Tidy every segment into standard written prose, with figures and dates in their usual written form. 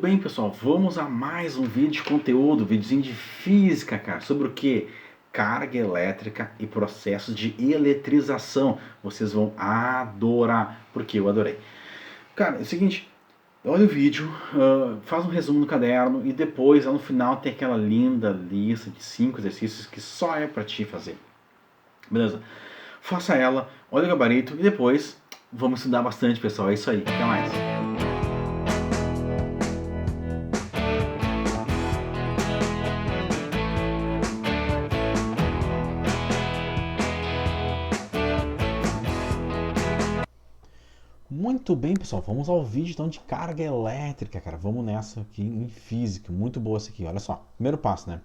bem, pessoal? Vamos a mais um vídeo de conteúdo, videozinho de física, cara, sobre o que? Carga elétrica e processos de eletrização. Vocês vão adorar, porque eu adorei. Cara, é o seguinte, olha o vídeo, faz um resumo no caderno e depois, lá no final, tem aquela linda lista de 5 exercícios que só é pra ti fazer. Beleza? Faça ela, olha o gabarito e depois vamos estudar bastante, pessoal. É isso aí, até mais. Muito bem, pessoal, vamos ao vídeo então de carga elétrica, cara. Vamos nessa aqui em física, muito boa essa aqui. Olha só, primeiro passo, né?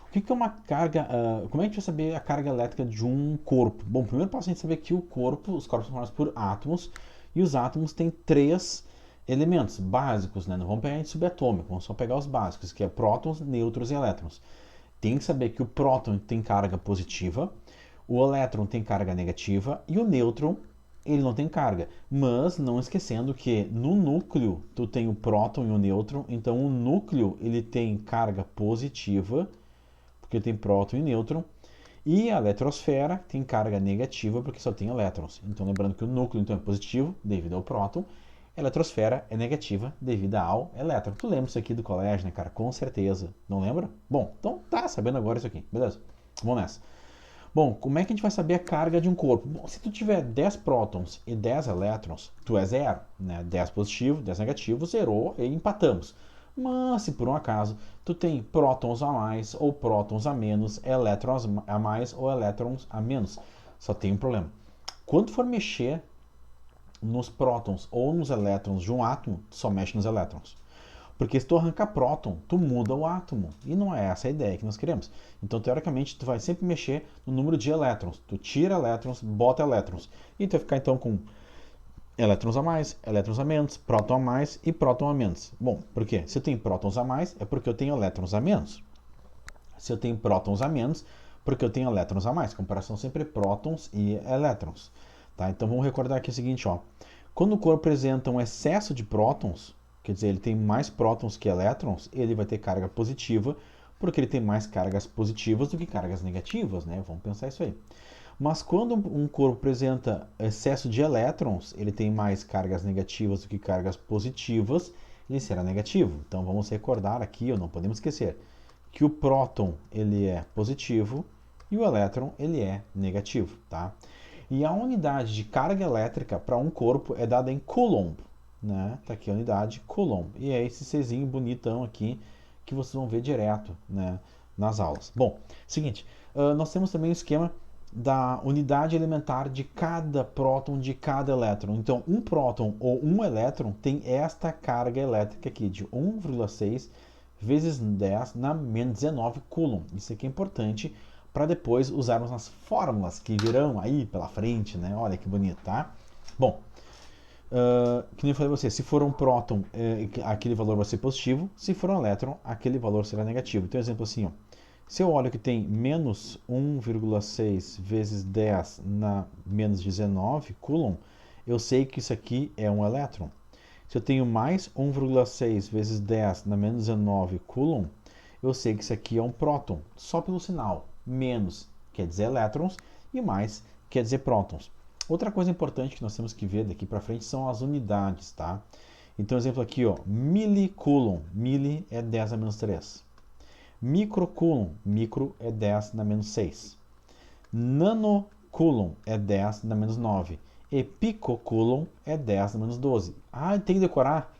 O que é uma carga? Como é que a gente vai saber a carga elétrica de um corpo? Bom, primeiro passo é a gente saber que os corpos são formados por átomos e os átomos têm três elementos básicos, né? Não vamos pegar em subatômico, vamos só pegar os básicos, que é prótons, nêutrons e elétrons. Tem que saber que o próton tem carga positiva, o elétron tem carga negativa e o nêutron ele não tem carga, mas não esquecendo que no núcleo tu tem o próton e o nêutron, então o núcleo ele tem carga positiva, porque tem próton e nêutron, e a eletrosfera tem carga negativa, porque só tem elétrons. Então lembrando que o núcleo então é positivo devido ao próton, a eletrosfera é negativa devido ao elétron. Tu lembra isso aqui do colégio, né, cara? Com certeza. Não lembra? Bom, então tá sabendo agora isso aqui, beleza? Vamos nessa. Bom, como é que a gente vai saber a carga de um corpo? Bom, se tu tiver 10 prótons e 10 elétrons, tu é zero, né? 10 positivo, 10 negativo, zerou e empatamos. Mas se por um acaso tu tem prótons a mais ou prótons a menos, elétrons a mais ou elétrons a menos, só tem um problema. Quando for mexer nos prótons ou nos elétrons de um átomo, só mexe nos elétrons. Porque se tu arrancar próton, tu muda o átomo. E não é essa a ideia que nós queremos. Então, teoricamente, tu vai sempre mexer no número de elétrons. Tu tira elétrons, bota elétrons. E tu vai ficar, então, com elétrons a mais, elétrons a menos, próton a mais e próton a menos. Bom, por quê? Se eu tenho prótons a mais, é porque eu tenho elétrons a menos. Se eu tenho prótons a menos, porque eu tenho elétrons a mais. Comparação sempre prótons e elétrons. Tá? Então, vamos recordar aqui o seguinte, ó. Quando o corpo apresenta um excesso de prótons, quer dizer, ele tem mais prótons que elétrons, ele vai ter carga positiva, porque ele tem mais cargas positivas do que cargas negativas, né? Vamos pensar isso aí. Mas quando um corpo apresenta excesso de elétrons, ele tem mais cargas negativas do que cargas positivas, ele será negativo. Então vamos recordar aqui, ou não podemos esquecer, que o próton ele é positivo e o elétron ele é negativo, tá? E a unidade de carga elétrica para um corpo é dada em Coulomb, né? Tá aqui a unidade Coulomb. E é esse Czinho bonitão aqui que vocês vão ver direto, né, nas aulas. Bom, seguinte, nós temos também o esquema da unidade elementar de cada próton de cada elétron. Então, um próton ou um elétron tem esta carga elétrica aqui de 1,6 vezes 10 na menos 19 Coulomb. Isso aqui é importante para depois usarmos nas fórmulas que virão aí pela frente, né? Olha que bonito, tá? Bom, que nem eu falei pra você, se for um próton, aquele valor vai ser positivo, se for um elétron, aquele valor será negativo. Então, exemplo assim, ó, se eu olho que tem menos 1,6 vezes 10 na menos 19 Coulomb, eu sei que isso aqui é um elétron. Se eu tenho mais 1,6 vezes 10 na menos 19 Coulomb, eu sei que isso aqui é um próton, só pelo sinal. Menos quer dizer elétrons e mais quer dizer prótons. Outra coisa importante que nós temos que ver daqui para frente são as unidades, tá? Então, exemplo aqui, ó, milicoulomb. Mili é 10 a menos 3. Microcoulomb. Micro é 10 na menos 6. Nanocoulomb é 10 na menos 9. E picocoulomb é 10 na menos 12. Ah, tem que decorar?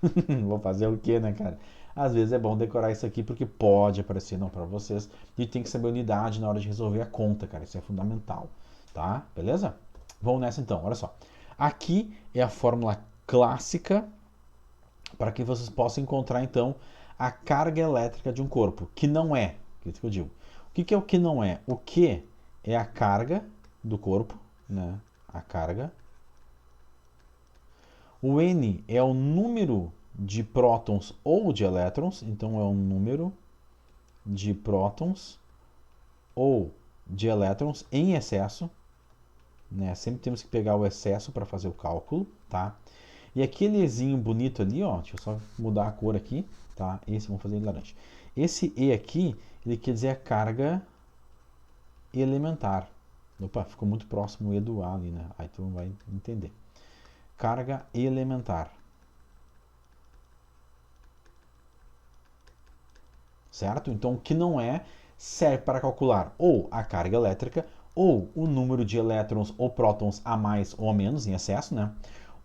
Vou fazer o quê, né, cara? Às vezes é bom decorar isso aqui porque pode aparecer não para vocês e tem que saber a unidade na hora de resolver a conta, cara. Isso é fundamental, tá? Beleza? Vamos nessa então, olha só. Aqui é a fórmula clássica para que vocês possam encontrar então a carga elétrica de um corpo, que não é, que eu digo. O que é o que não é? O que é a carga do corpo, né? A carga. O N é o número de prótons ou de elétrons, então é um número de prótons ou de elétrons em excesso, né? Sempre temos que pegar o excesso para fazer o cálculo, tá? E aquele Ezinho bonito ali, ó, deixa eu só mudar a cor aqui, tá? Esse vamos fazer ele laranja. Esse E aqui, ele quer dizer a carga elementar. Opa, ficou muito próximo o E do A ali, né? Aí tu vai entender. Carga elementar. Certo? Então, o que não é, serve para calcular ou a carga elétrica, ou o número de elétrons ou prótons a mais ou a menos em excesso, né?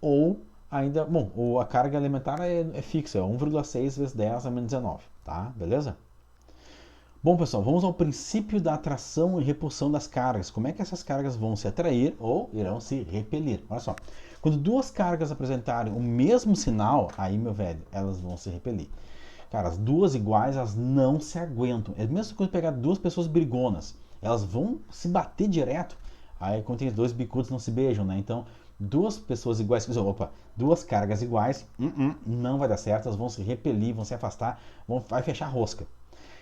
Ou ainda, bom, a carga elementar é fixa, é 1,6 vezes 10 a menos 19, tá? Beleza? Bom, pessoal, vamos ao princípio da atração e repulsão das cargas. Como é que essas cargas vão se atrair ou irão se repelir? Olha só, quando duas cargas apresentarem o mesmo sinal, aí, meu velho, elas vão se repelir. Cara, as duas iguais, elas não se aguentam. É a mesma coisa pegar duas pessoas brigonas. Elas vão se bater direto. Aí, quando tem dois bicudos, não se beijam, né? Então, duas pessoas iguais, duas cargas iguais, não vai dar certo. Elas vão se repelir, vão se afastar, vai fechar a rosca.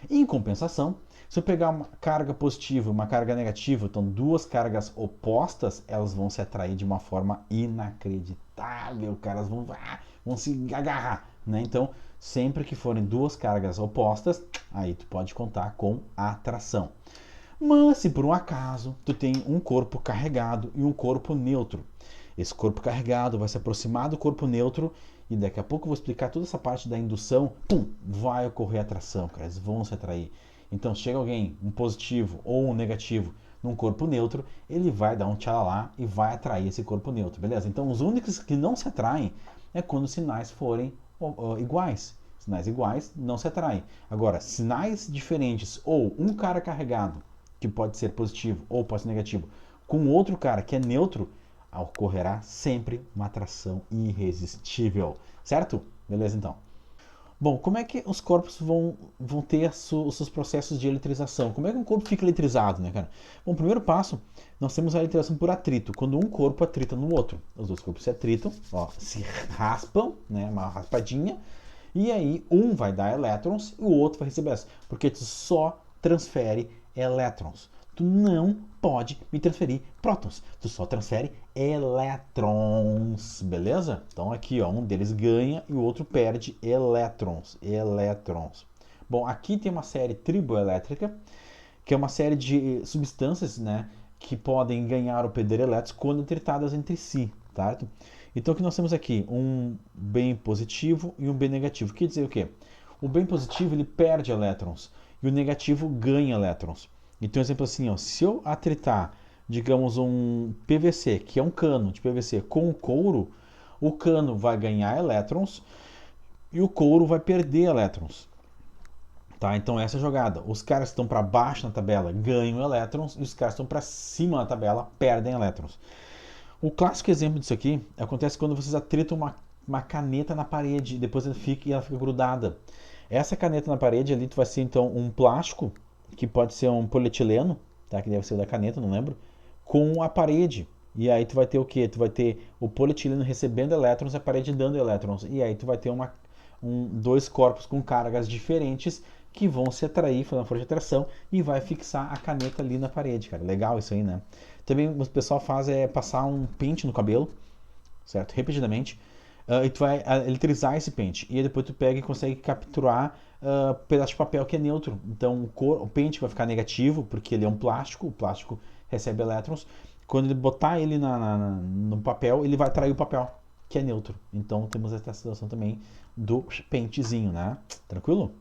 Em compensação, se eu pegar uma carga positiva e uma carga negativa, então duas cargas opostas, elas vão se atrair de uma forma inacreditável, cara. Elas vão se agarrar, né? Então, sempre que forem duas cargas opostas, aí tu pode contar com atração. Mas se por um acaso tu tem um corpo carregado e um corpo neutro, esse corpo carregado vai se aproximar do corpo neutro e daqui a pouco eu vou explicar toda essa parte da indução, vai ocorrer atração, cara, eles vão se atrair. Então, se chega alguém, um positivo ou um negativo, num corpo neutro, ele vai dar um tchalalá e vai atrair esse corpo neutro, beleza? Então, os únicos que não se atraem é quando os sinais forem iguais. Sinais iguais não se atraem. Agora, sinais diferentes ou um cara carregado, que pode ser positivo ou pode ser negativo, com outro cara que é neutro, ocorrerá sempre uma atração irresistível, certo? Beleza, então. Bom, como é que os corpos vão ter os seus processos de eletrização? Como é que um corpo fica eletrizado, né, cara? Bom, primeiro passo, nós temos a eletrização por atrito. Quando um corpo atrita no outro, os dois corpos se atritam, ó, se raspam, né, uma raspadinha, e aí um vai dar elétrons e o outro vai receber essa, porque tu só transfere elétrons. Tu não pode me transferir prótons. Tu só transfere elétrons, beleza? Então aqui, ó, um deles ganha e o outro perde elétrons. Elétrons. Bom, aqui tem uma série triboelétrica, que é uma série de substâncias, né, que podem ganhar ou perder elétrons quando tritadas entre si, certo? Então, o que nós temos aqui? Um bem positivo e um bem negativo. Quer dizer o quê? O bem positivo ele perde elétrons e o negativo ganha elétrons. Então, exemplo assim, ó, se eu atritar, digamos, um PVC, que é um cano de PVC, com um couro, o cano vai ganhar elétrons e o couro vai perder elétrons. Tá? Então, essa é a jogada. Os caras que estão para baixo na tabela ganham elétrons e os caras que estão para cima na tabela perdem elétrons. O clássico exemplo disso aqui acontece quando vocês atritam uma caneta na parede, depois ela fica grudada. Essa caneta na parede ali vai ser então um plástico, que pode ser um polietileno, tá? Que deve ser da caneta, não lembro, com a parede. E aí tu vai ter o quê? Tu vai ter o polietileno recebendo elétrons e a parede dando elétrons. E aí tu vai ter dois corpos com cargas diferentes que vão se atrair, fazendo força de atração, e vai fixar a caneta ali na parede, cara. Legal isso aí, né? Também o pessoal faz passar um pente no cabelo, certo? Repetidamente. E tu vai eletrizar esse pente. E aí depois tu pega e consegue capturar pedaço de papel que é neutro. Então o pente vai ficar negativo, porque ele é um plástico, o plástico recebe elétrons. Quando ele botar ele no papel, ele vai atrair o papel, que é neutro. Então temos essa situação também do pentezinho, né? Tranquilo?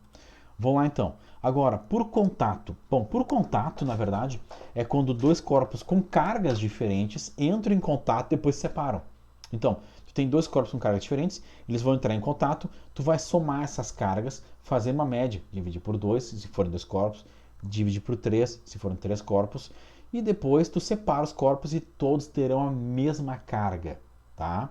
Vamos lá então. Agora, por contato. Bom, por contato, na verdade, é quando dois corpos com cargas diferentes entram em contato e depois se separam. Então, tu tem dois corpos com cargas diferentes, eles vão entrar em contato, tu vai somar essas cargas, fazer uma média, dividir por 2, se forem dois corpos, dividir por 3, se forem três corpos, e depois tu separa os corpos e todos terão a mesma carga, tá?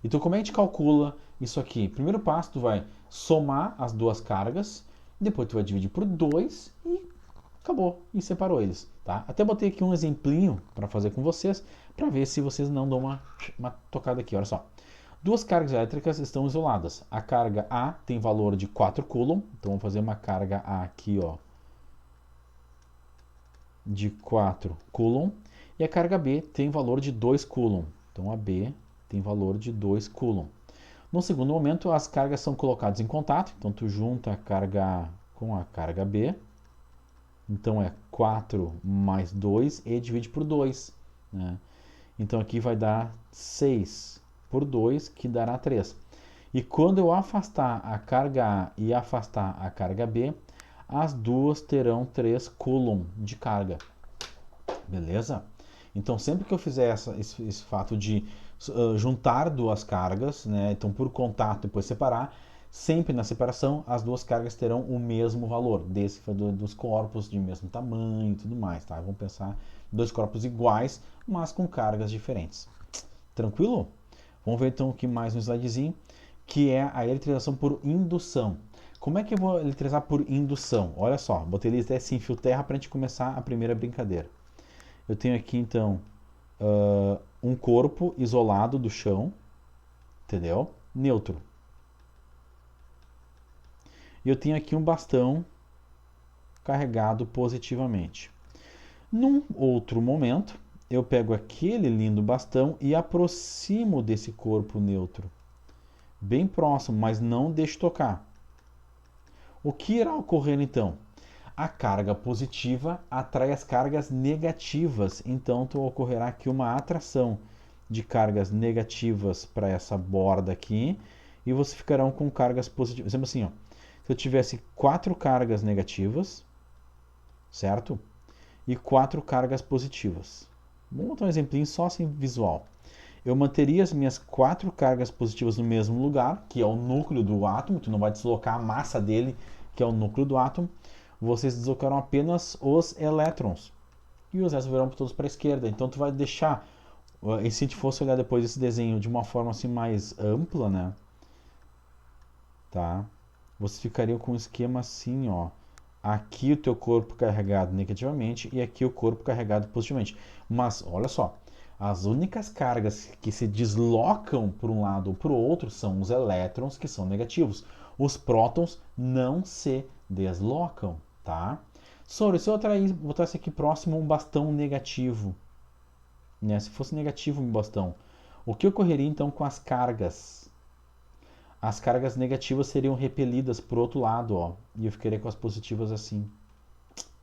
Então, como é que a gente calcula isso aqui? Primeiro passo, tu vai somar as duas cargas, depois tu vai dividir por 2 e acabou, e separou eles, tá? Até botei aqui um exemplinho para fazer com vocês, para ver se vocês não dão uma tocada aqui, olha só. Duas cargas elétricas estão isoladas. A carga A tem valor de 4 coulomb, então vamos fazer uma carga A aqui, ó, de 4 coulomb, e a carga B tem valor de 2 coulomb. Então a B tem valor de 2 coulomb. No segundo momento, as cargas são colocadas em contato, então tu junta a carga A com a carga B, então é 4 mais 2 e divide por 2, né? Então aqui vai dar 6 por 2, que dará 3. E quando eu afastar a carga A e afastar a carga B, as duas terão 3 coulomb de carga. Beleza? Então sempre que eu fizer esse fato de juntar duas cargas, né? Então por contato e depois separar, sempre na separação as duas cargas terão o mesmo valor, desde dos corpos de mesmo tamanho e tudo mais, tá? Vamos pensar dois corpos iguais, mas com cargas diferentes. Tranquilo? Vamos ver então aqui mais um slidezinho, que é a eletrização por indução. Como é que eu vou eletrizar por indução? Olha só, botei ele até sem fio terra para a gente começar a primeira brincadeira. Eu tenho aqui então um corpo isolado do chão, entendeu? Neutro. E eu tenho aqui um bastão carregado positivamente. Num outro momento, eu pego aquele lindo bastão e aproximo desse corpo neutro. Bem próximo, mas não deixo tocar. O que irá ocorrer então? A carga positiva atrai as cargas negativas, então ocorrerá aqui uma atração de cargas negativas para essa borda aqui e vocês ficarão com cargas positivas. Exemplo assim, ó, se eu tivesse 4 cargas negativas, certo? E 4 cargas positivas. Vamos botar um exemplinho só assim visual. Eu manteria as minhas 4 cargas positivas no mesmo lugar, que é o núcleo do átomo, tu não vai deslocar a massa dele, que é o núcleo do átomo. Vocês deslocarão apenas os elétrons. E os elétrons virão todos para a esquerda. Então tu vai deixar, e se a gente fosse olhar depois esse desenho de uma forma assim mais ampla, né? Tá? Você ficaria com um esquema assim, ó. Aqui o teu corpo carregado negativamente e aqui o corpo carregado positivamente. Mas olha só, as únicas cargas que se deslocam para um lado ou para o outro são os elétrons que são negativos. Os prótons não se deslocam, tá? Sobre, se eu botasse aqui próximo um bastão negativo, né? Se fosse negativo um bastão, o que ocorreria então com as cargas? As cargas negativas seriam repelidas para o outro lado, ó, e eu ficaria com as positivas assim.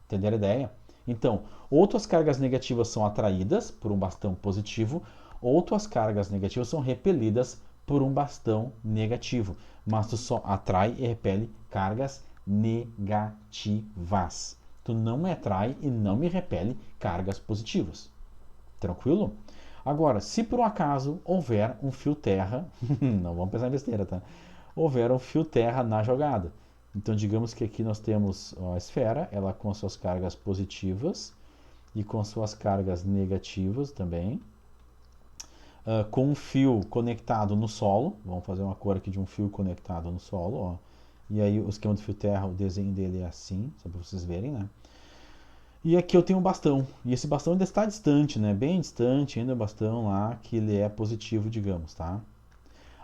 Entenderam a ideia? Então, ou tuas cargas negativas são atraídas por um bastão positivo, ou tuas cargas negativas são repelidas por um bastão negativo. Mas tu só atrai e repele cargas negativas. Tu não me atrai e não me repele cargas positivas. Tranquilo? Agora, se por um acaso houver um fio terra, não vamos pensar em besteira, tá? Houver um fio terra na jogada. Então, digamos que aqui nós temos a esfera, ela com suas cargas positivas e com suas cargas negativas também, com um fio conectado no solo. Vamos fazer uma cor aqui de um fio conectado no solo, ó. E aí o esquema do fio terra, o desenho dele é assim, só para vocês verem, né? E aqui eu tenho um bastão, e esse bastão ainda está distante, né? Bem distante ainda o bastão lá, que ele é positivo, digamos, tá?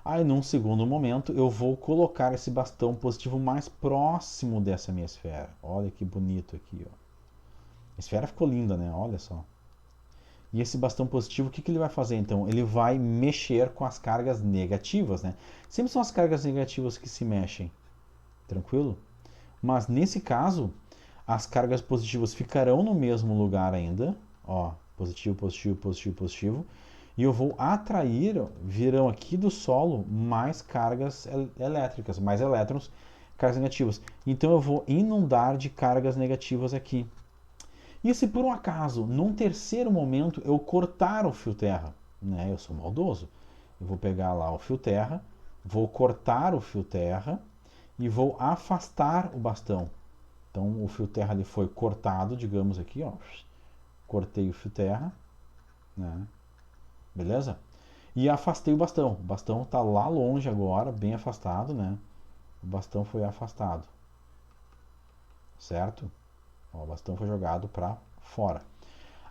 Aí num segundo momento eu vou colocar esse bastão positivo mais próximo dessa minha esfera. Olha que bonito aqui, ó. A esfera ficou linda, né? Olha só. E esse bastão positivo, o que ele vai fazer então? Ele vai mexer com as cargas negativas, né? Sempre são as cargas negativas que se mexem, tranquilo? Mas nesse caso, as cargas positivas ficarão no mesmo lugar ainda, ó, positivo, positivo, positivo, positivo, e eu vou atrair, virão aqui do solo mais cargas elétricas, mais elétrons, cargas negativas. Então eu vou inundar de cargas negativas aqui. E se por um acaso, num terceiro momento, eu cortar o fio terra, né? Eu sou maldoso. Eu vou pegar lá o fio terra, vou cortar o fio terra e vou afastar o bastão. Então o fio terra ele foi cortado, digamos aqui, ó. Cortei o fio terra, né? Beleza? E afastei o bastão. O bastão está lá longe agora, bem afastado, né? O bastão foi afastado. Certo? Ó, o bastão foi jogado para fora.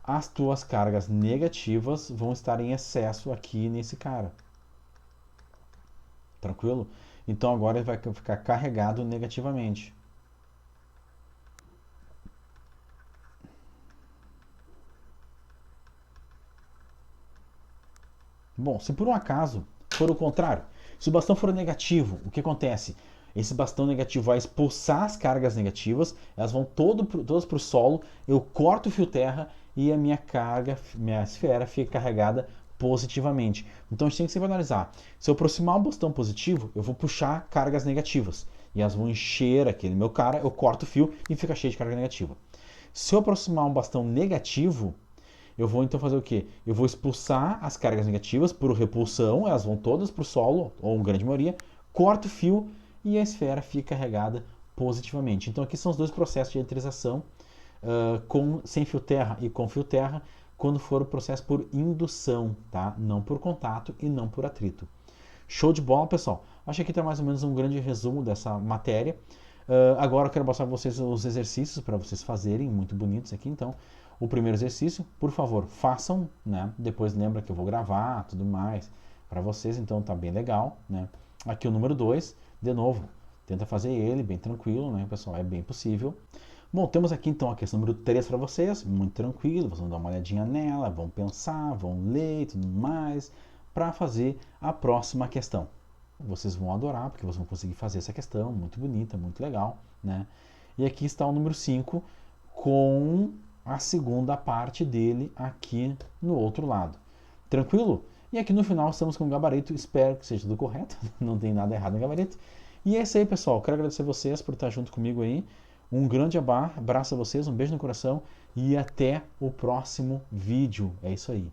As tuas cargas negativas vão estar em excesso aqui nesse cara. Tranquilo? Então agora ele vai ficar carregado negativamente. Bom, se por um acaso for o contrário, Se o bastão for negativo, o que acontece? Esse bastão negativo vai expulsar as cargas negativas, elas vão todas para o solo, eu corto o fio terra e a minha carga, minha esfera fica carregada positivamente. Então a gente tem que sempre analisar. Se eu aproximar um bastão positivo, eu vou puxar cargas negativas. E elas vão encher aquele meu cara, eu corto o fio e fica cheio de carga negativa. Se eu aproximar um bastão negativo, eu vou então fazer o quê? Eu vou expulsar as cargas negativas por repulsão, elas vão todas para o solo, ou uma grande maioria, corto o fio e a esfera fica carregada positivamente. Então aqui são os dois processos de eletrização, sem fio terra e com fio terra, quando for o processo por indução, tá? Não por contato e não por atrito. Show de bola, pessoal? Acho que aqui está mais ou menos um grande resumo dessa matéria. Agora eu quero mostrar para vocês os exercícios para vocês fazerem, muito bonitos aqui. Então, o primeiro exercício, por favor, façam, né? Depois lembra que eu vou gravar, tudo mais para vocês, então tá bem legal, né? Aqui o número 2, de novo, tenta fazer ele bem tranquilo, né, pessoal? É bem possível. Bom, temos aqui então a questão número 3 para vocês, muito tranquilo, vocês vão dar uma olhadinha nela, vão pensar, vão ler e tudo mais, para fazer a próxima questão. Vocês vão adorar, porque vocês vão conseguir fazer essa questão, muito bonita, muito legal, né? E aqui está o número 5, com a segunda parte dele aqui no outro lado. Tranquilo? E aqui no final estamos com o gabarito, espero que seja tudo correto, não tem nada errado no gabarito. E é isso aí, pessoal, quero agradecer vocês por estar junto comigo aí. Um grande abraço a vocês, um beijo no coração e até o próximo vídeo. É isso aí.